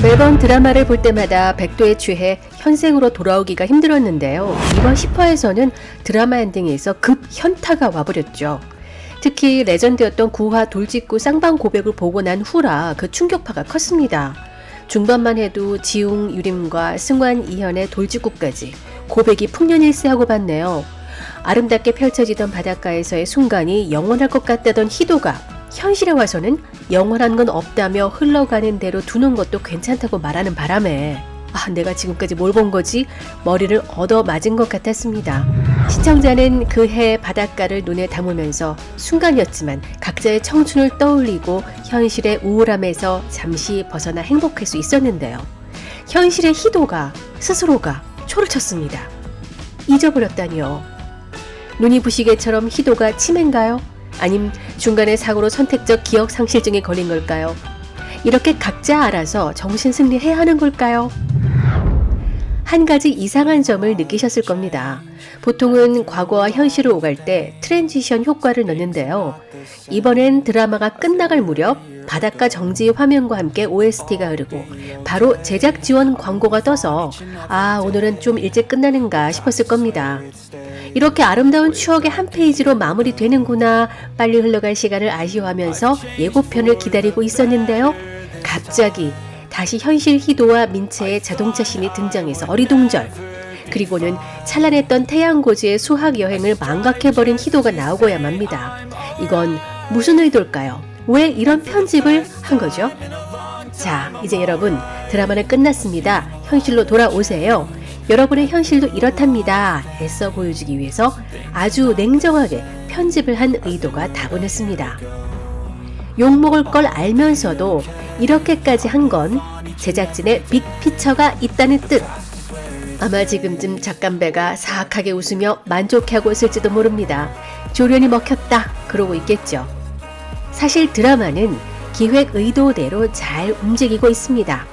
매번 드라마를 볼 때마다 백도에 취해 현생으로 돌아오기가 힘들었는데요. 이번 10화에서는 드라마 엔딩에서 급 현타가 와버렸죠. 특히 레전드였던 구화 돌직구 쌍방 고백을 보고 난 후라 그 충격파가 컸습니다. 중반만 해도 지웅, 유림과 승환, 이현의 돌직구까지 고백이 풍년일세하고 봤네요. 아름답게 펼쳐지던 바닷가에서의 순간이 영원할 것 같다던 희도가 현실에 와서는 영원한 건 없다며 흘러가는 대로 두는 것도 괜찮다고 말하는 바람에 내가 지금까지 뭘 본 거지? 머리를 얻어맞은 것 같았습니다. 시청자는 그해 바닷가를 눈에 담으면서 순간이었지만 각자의 청춘을 떠올리고 현실의 우울함에서 잠시 벗어나 행복할 수 있었는데요. 현실의 희도가 스스로가 초를 쳤습니다. 잊어버렸다니요. 눈이 부시게처럼 희도가 치매인가요? 아님 중간에 사고로 선택적 기억 상실증에 걸린 걸까요? 이렇게 각자 알아서 정신 승리해야 하는 걸까요? 한 가지 이상한 점을 느끼셨을 겁니다. 보통은 과거와 현실을 오갈 때 트랜지션 효과를 넣는데요. 이번엔 드라마가 끝나갈 무렵 바닷가 정지 화면과 함께 OST가 흐르고 바로 제작 지원 광고가 떠서 오늘은 좀 일찍 끝나는가 싶었을 겁니다. 이렇게 아름다운 추억의 한 페이지로 마무리되는구나, 빨리 흘러갈 시간을 아쉬워하면서 예고편을 기다리고 있었는데요. 갑자기 다시 현실 희도와 민채의 자동차 씬이 등장해서 어리둥절, 그리고는 찬란했던 태양고지의 수학 여행을 망각해버린 희도가 나오고야 맙니다. 이건 무슨 의도일까요? 왜 이런 편집을 한 거죠? 자, 이제 여러분, 드라마는 끝났습니다. 현실로 돌아오세요. 여러분의 현실도 이렇답니다. 애써 보여주기 위해서 아주 냉정하게 편집을 한 의도가 다분했습니다. 욕먹을 걸 알면서도 이렇게까지 한 건 제작진의 빅피처가 있다는 뜻. 아마 지금쯤 작감배가 사악하게 웃으며 만족해하고 있을지도 모릅니다. 조련이 먹혔다 그러고 있겠죠. 사실 드라마는 기획 의도대로 잘 움직이고 있습니다.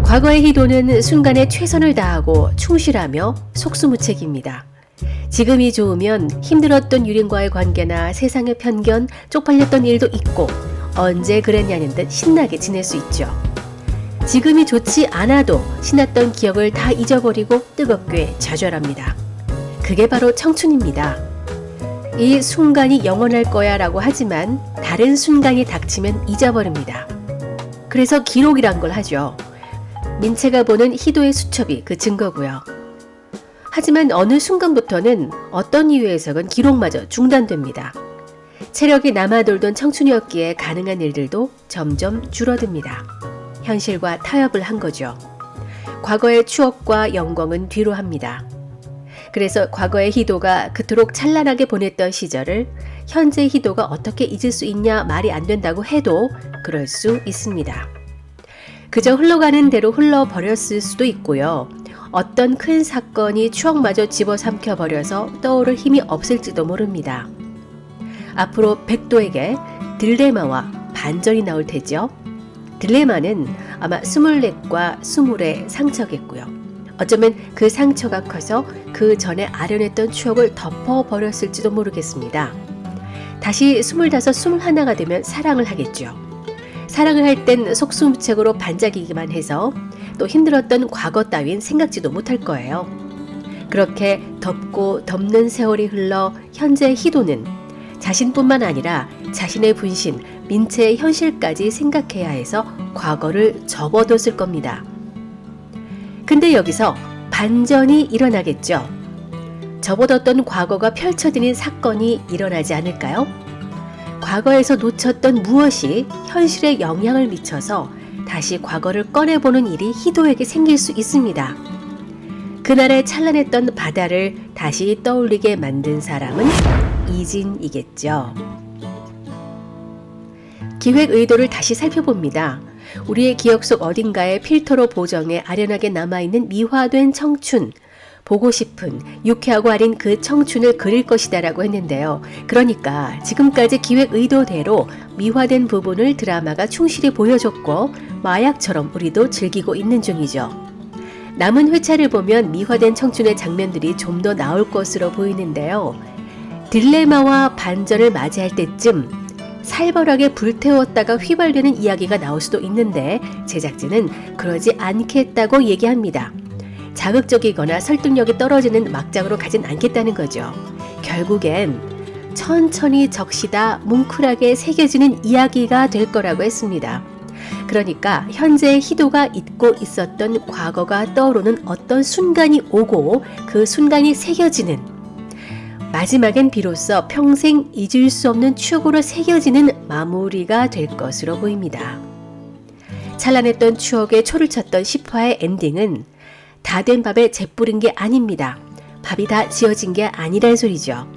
과거의 희도는 순간에 최선을 다하고 충실하며 속수무책입니다. 지금이 좋으면 힘들었던 유림과의 관계나 세상의 편견, 쪽팔렸던 일도 잊고 언제 그랬냐는 듯 신나게 지낼 수 있죠. 지금이 좋지 않아도 신났던 기억을 다 잊어버리고 뜨겁게 좌절합니다. 그게 바로 청춘입니다. 이 순간이 영원할 거야 라고 하지만 다른 순간이 닥치면 잊어버립니다. 그래서 기록이란 걸 하죠. 민채가 보는 희도의 수첩이 그 증거고요. 하지만 어느 순간부터는 어떤 이유에서건 기록마저 중단됩니다. 체력이 남아돌던 청춘이었기에 가능한 일들도 점점 줄어듭니다. 현실과 타협을 한 거죠. 과거의 추억과 영광은 뒤로 합니다. 그래서 과거의 희도가 그토록 찬란하게 보냈던 시절을 현재 희도가 어떻게 잊을 수 있냐 말이 안 된다고 해도 그럴 수 있습니다. 그저 흘러가는 대로 흘러버렸을 수도 있고요. 어떤 큰 사건이 추억마저 집어삼켜버려서 떠오를 힘이 없을지도 모릅니다. 앞으로 백도에게 딜레마와 반전이 나올 테죠. 딜레마는 아마 24과 20의 상처겠고요. 어쩌면 그 상처가 커서 그 전에 아련했던 추억을 덮어버렸을지도 모르겠습니다. 다시 25, 21가 되면 사랑을 하겠죠. 사랑을 할 땐 속수무책으로 반짝이기만 해서 또 힘들었던 과거 따윈 생각지도 못할 거예요. 그렇게 덮고 덮는 세월이 흘러 현재의 희도는 자신뿐만 아니라 자신의 분신, 민채의 현실까지 생각해야 해서 과거를 접어뒀을 겁니다. 근데 여기서 반전이 일어나겠죠. 접어뒀던 과거가 펼쳐지는 사건이 일어나지 않을까요? 과거에서 놓쳤던 무엇이 현실에 영향을 미쳐서 다시 과거를 꺼내보는 일이 희도에게 생길 수 있습니다. 그날의 찬란했던 바다를 다시 떠올리게 만든 사람은 이진이겠죠. 기획 의도를 다시 살펴봅니다. 우리의 기억 속 어딘가에 필터로 보정해 아련하게 남아있는 미화된 청춘, 보고 싶은 유쾌하고 아린 그 청춘을 그릴 것이다 라고 했는데요. 그러니까 지금까지 기획 의도대로 미화된 부분을 드라마가 충실히 보여줬고 마약처럼 우리도 즐기고 있는 중이죠. 남은 회차를 보면 미화된 청춘의 장면들이 좀 더 나올 것으로 보이는데요. 딜레마와 반전을 맞이할 때쯤 살벌하게 불태웠다가 휘발되는 이야기가 나올 수도 있는데 제작진은 그러지 않겠다고 얘기합니다. 자극적이거나 설득력이 떨어지는 막장으로 가진 않겠다는 거죠. 결국엔 천천히 적시다 뭉클하게 새겨지는 이야기가 될 거라고 했습니다. 그러니까 현재 희도가 잊고 있었던 과거가 떠오르는 어떤 순간이 오고 그 순간이 새겨지는, 마지막엔 비로소 평생 잊을 수 없는 추억으로 새겨지는 마무리가 될 것으로 보입니다. 찬란했던 추억에 초를 쳤던 10화의 엔딩은 다 된 밥에 재 뿌린 게 아닙니다. 밥이 다 지어진 게 아니란 소리죠.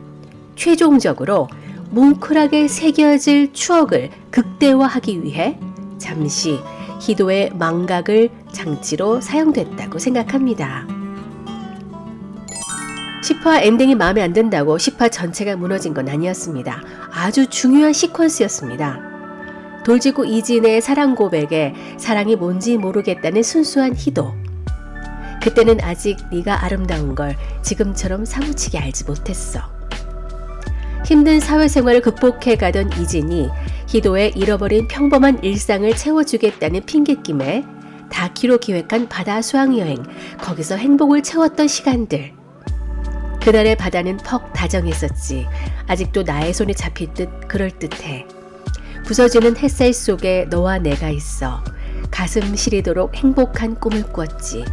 최종적으로 뭉클하게 새겨질 추억을 극대화하기 위해 잠시 희도의 망각을 장치로 사용됐다고 생각합니다. 10화 엔딩이 마음에 안 든다고 10화 전체가 무너진 건 아니었습니다. 아주 중요한 시퀀스였습니다. 돌직구 이진의 사랑 고백에 사랑이 뭔지 모르겠다는 순수한 희도. 그때는 아직 네가 아름다운 걸 지금처럼 사무치게 알지 못했어. 힘든 사회생활을 극복해가던 이진이 희도의 잃어버린 평범한 일상을 채워주겠다는 핑계김에 다키로 기획한 바다 수학여행, 거기서 행복을 채웠던 시간들. 그날의 바다는 퍽 다정했었지. 아직도 나의 손에 잡힐 듯 그럴듯해. 부서지는 햇살 속에 너와 내가 있어. 가슴 시리도록 행복한 꿈을 꾸었지.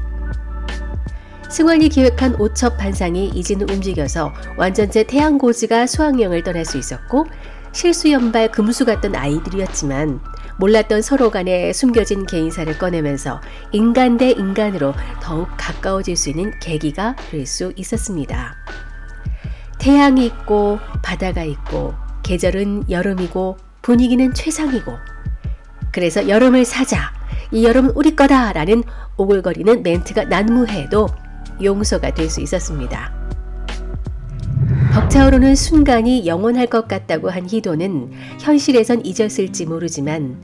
승환이 기획한 오첩 반상이 이진을 움직여서 완전체 태양고지가 수학여행을 떠날 수 있었고, 실수연발 금수 같던 아이들이었지만 몰랐던 서로 간에 숨겨진 개인사를 꺼내면서 인간 대 인간으로 더욱 가까워질 수 있는 계기가 될 수 있었습니다. 태양이 있고 바다가 있고 계절은 여름이고 분위기는 최상이고, 그래서 여름을 사자, 이 여름은 우리 거다 라는 오글거리는 멘트가 난무해도 용서가 될 수 있었습니다. 벅차오르는 순간이 영원할 것 같다고 한 희도는 현실에선 잊었을지 모르지만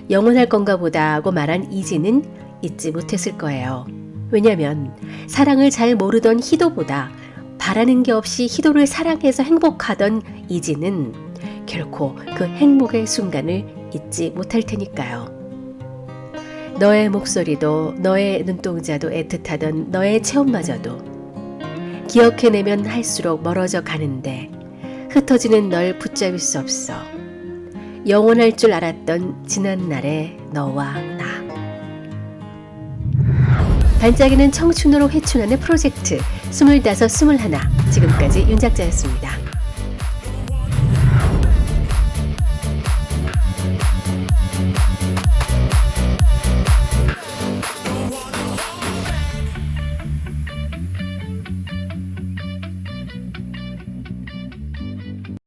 영원할 건가 보다 하고 말한 이진은 잊지 못했을 거예요. 왜냐면 사랑을 잘 모르던 희도보다 바라는 게 없이 희도를 사랑해서 행복하던 이진은 결코 그 행복의 순간을 잊지 못할 테니까요. 너의 목소리도 너의 눈동자도 애틋하던 너의 체온마저도 기억해내면 할수록 멀어져 가는데 흩어지는 널 붙잡을 수 없어. 영원할 줄 알았던 지난날의 너와 나. 반짝이는 청춘으로 회춘하는 프로젝트 25, 21. 지금까지 윤 작자였습니다.